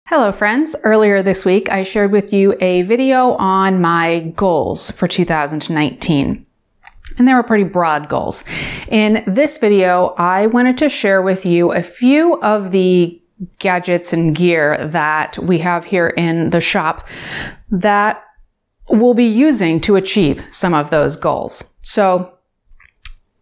Hello friends, earlier this week I shared with you a video on my goals for 2019. And they were pretty broad goals. In this video, I wanted to share with you a few of the gadgets and gear that we have here in the shop that we'll be using to achieve some of those goals. So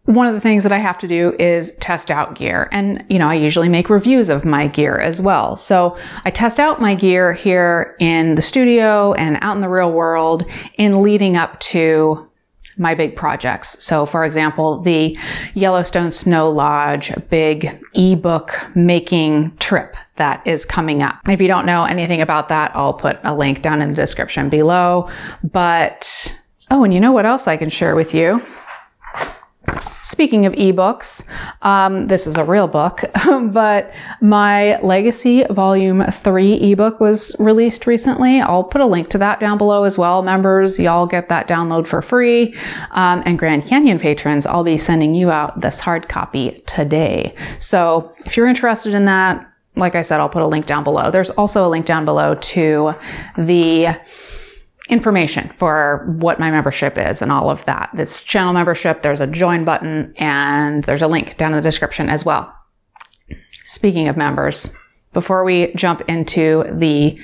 one of the things that I have to do is test out gear. And, I usually make reviews of my gear as well. So I test out my gear here in the studio and out in the real world in leading up to my big projects. So for example, the Yellowstone Snow Lodge big ebook making trip that is coming up. If you don't know anything about that, I'll put a link down in the description below. But, and you know what else I can share with you? Speaking of ebooks, this is a real book, but my Legacy Volume 3 ebook was released recently. I'll put a link to that down below as well. Members, y'all get that download for free. And Grand Canyon patrons, I'll be sending you out this hard copy today. So if you're interested in that, like I said, I'll put a link down below. There's also a link down below to the information for what my membership is and all of that. It's channel membership. There's a join button and there's a link down in the description as well. Speaking of members, before we jump into the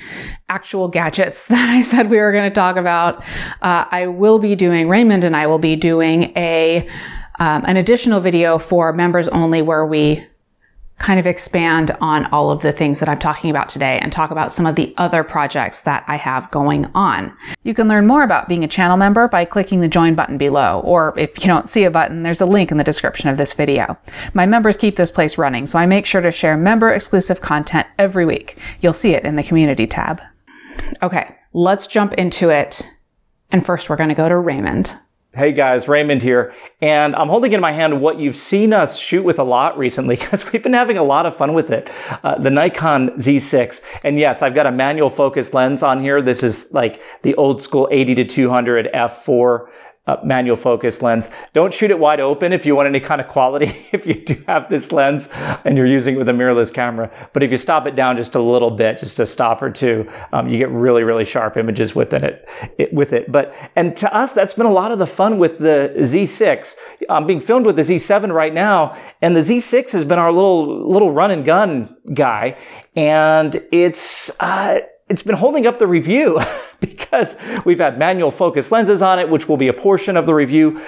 actual gadgets that I said we were going to talk about, Raymond and I will be doing an additional video for members only where we kind of expand on all of the things that I'm talking about today and talk about some of the other projects that I have going on. You can learn more about being a channel member by clicking the join button below, or if you don't see a button, there's a link in the description of this video. My members keep this place running, so I make sure to share member exclusive content every week. You'll see it in the community tab. Okay, let's jump into it. And first we're going to go to Raymond. Hey guys, Raymond here, and I'm holding in my hand what you've seen us shoot with a lot recently because we've been having a lot of fun with it, the Nikon Z6. And yes, I've got a manual focus lens on here. This is like the old school 80-200 f4 manual focus lens. Don't shoot it wide open if you want any kind of quality if you do have this lens and you're using it with a mirrorless camera. But if you stop it down just a little bit, just a stop or two, you get really, really sharp images with it. And to us, that's been a lot of the fun with the Z6. I'm being filmed with the Z7 right now, and the Z6 has been our little run and gun guy, and it's been holding up the review because we've had manual focus lenses on it, which will be a portion of the review.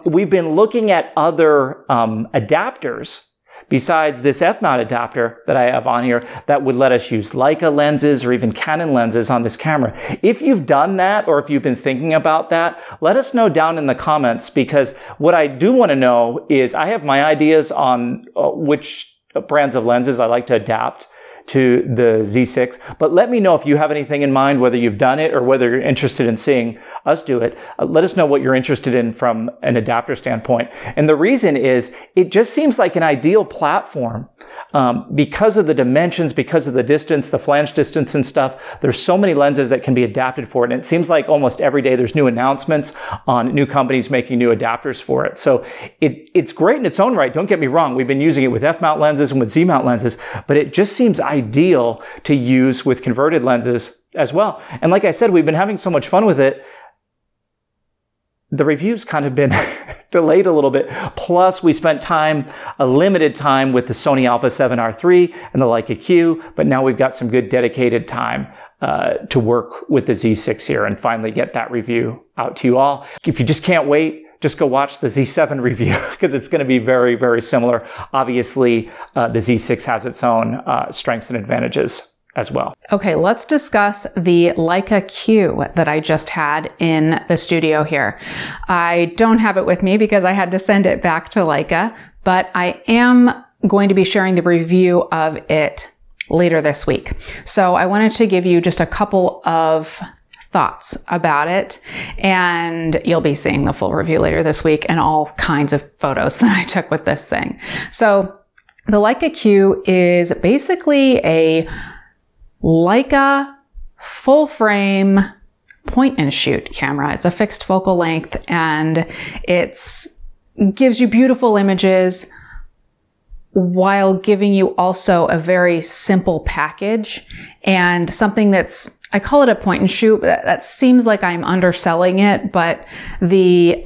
We've been looking at other adapters besides this F-mount adapter that I have on here that would let us use Leica lenses or even Canon lenses on this camera. If you've done that or if you've been thinking about that, let us know down in the comments, because what I do want to know is I have my ideas on which brands of lenses I like to adapt to the Z6, but let me know if you have anything in mind, whether you've done it or whether you're interested in seeing us do it. Let us know what you're interested in from an adapter standpoint. And the reason is it just seems like an ideal platform because of the dimensions, because of the distance, the flange distance and stuff. There's so many lenses that can be adapted for it. And it seems like almost every day there's new announcements on new companies making new adapters for it. So it's great in its own right. Don't get me wrong. We've been using it with F-mount lenses and with Z-mount lenses, but it just seems ideal to use with converted lenses as well. And like I said, we've been having so much fun with it. The review's kind of been delayed a little bit. Plus, we spent a limited time with the Sony Alpha 7R III and the Leica Q, but now we've got some good dedicated time to work with the Z6 here and finally get that review out to you all. If you just can't wait, just go watch the Z7 review because it's going to be very, very similar. Obviously, the Z6 has its own strengths and advantages as well. Okay, let's discuss the Leica Q that I just had in the studio here. I don't have it with me because I had to send it back to Leica, but I am going to be sharing the review of it later this week. So I wanted to give you just a couple of thoughts about it, and you'll be seeing the full review later this week and all kinds of photos that I took with this thing. So the Leica Q is basically a Leica full frame point and shoot camera. It's a fixed focal length and gives you beautiful images while giving you also a very simple package and something that's, I call it a point and shoot. That seems like I'm underselling it, but the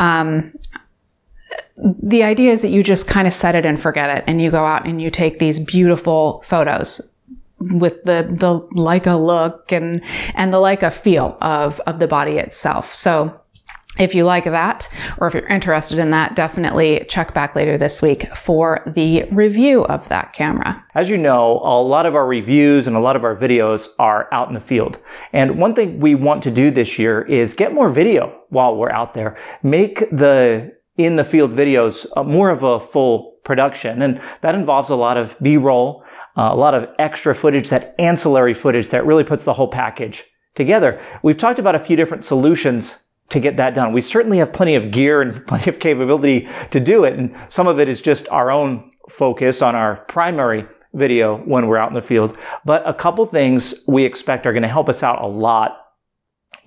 idea is that you just kind of set it and forget it, and you go out and you take these beautiful photos with the Leica look and the Leica feel of the body itself. So if you like that, or if you're interested in that, definitely check back later this week for the review of that camera. As you know, a lot of our reviews and a lot of our videos are out in the field. And one thing we want to do this year is get more video while we're out there. Make the in the field videos more of a full production. And that involves a lot of B-roll, a lot of extra footage, that ancillary footage that really puts the whole package together. We've talked about a few different solutions to get that done. We certainly have plenty of gear and plenty of capability to do it. And some of it is just our own focus on our primary video when we're out in the field. But a couple things we expect are going to help us out a lot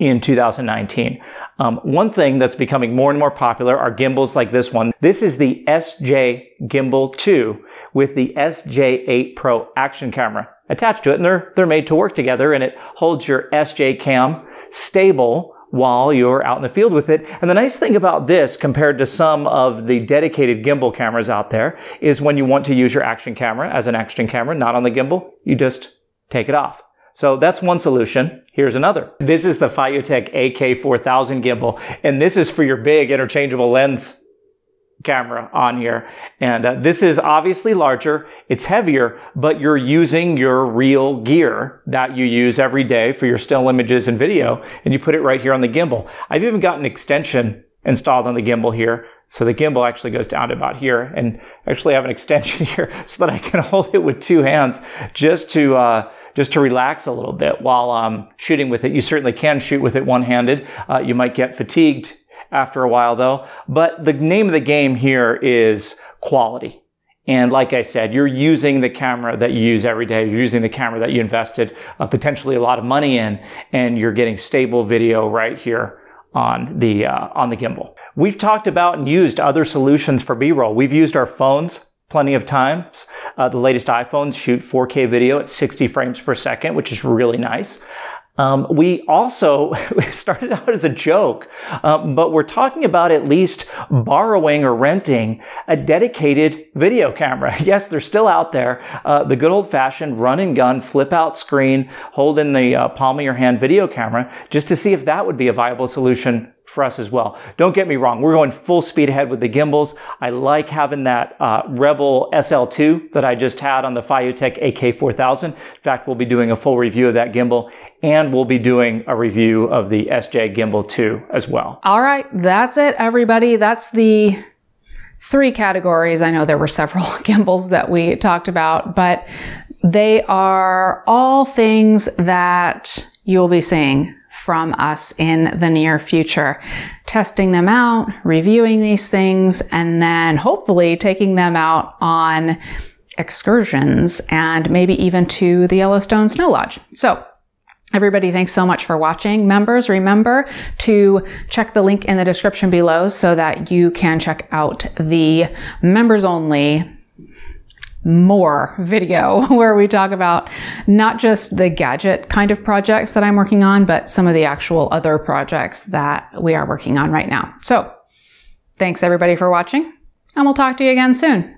in 2019. One thing that's becoming more and more popular are gimbals like this one. This is the SJ Gimbal 2 with the SJ8 Pro action camera attached to it. And they're made to work together, and it holds your SJ cam stable while you're out in the field with it. And the nice thing about this, compared to some of the dedicated gimbal cameras out there, is when you want to use your action camera as an action camera, not on the gimbal, you just take it off. So that's one solution. Here's another. This is the Fiotech AK4000 gimbal, and this is for your big interchangeable lens camera on here. And this is obviously larger, it's heavier, but you're using your real gear that you use every day for your still images and video, and you put it right here on the gimbal. I've even got an extension installed on the gimbal here, so the gimbal actually goes down to about here, and actually have an extension here so that I can hold it with two hands just to relax a little bit while shooting with it. You certainly can shoot with it one-handed. You might get fatigued after a while though, but the name of the game here is quality. And like I said, you're using the camera that you use every day. You're using the camera that you invested potentially a lot of money in, and you're getting stable video right here on the gimbal. We've talked about and used other solutions for B-roll. We've used our phones plenty of times. The latest iPhones shoot 4K video at 60 frames per second, which is really nice. We also started out as a joke, but we're talking about at least borrowing or renting a dedicated video camera. Yes, they're still out there. The good old-fashioned run and gun, flip out screen, hold in the palm of your hand video camera, just to see if that would be a viable solution for us as well. Don't get me wrong, we're going full speed ahead with the gimbals. I like having that Rebel SL2 that I just had on the Fiotech AK4000. In fact, we'll be doing a full review of that gimbal, and we'll be doing a review of the SJ Gimbal 2 as well. All right, that's it, everybody. That's the 3 categories. I know there were several gimbals that we talked about, but they are all things that you'll be seeing from us in the near future, testing them out, reviewing these things, and then hopefully taking them out on excursions and maybe even to the Yellowstone Snow Lodge. So everybody, thanks so much for watching. Members, remember to check the link in the description below so that you can check out the members only more video where we talk about not just the gadget kind of projects that I'm working on, but some of the actual other projects that we are working on right now. So thanks everybody for watching, and we'll talk to you again soon.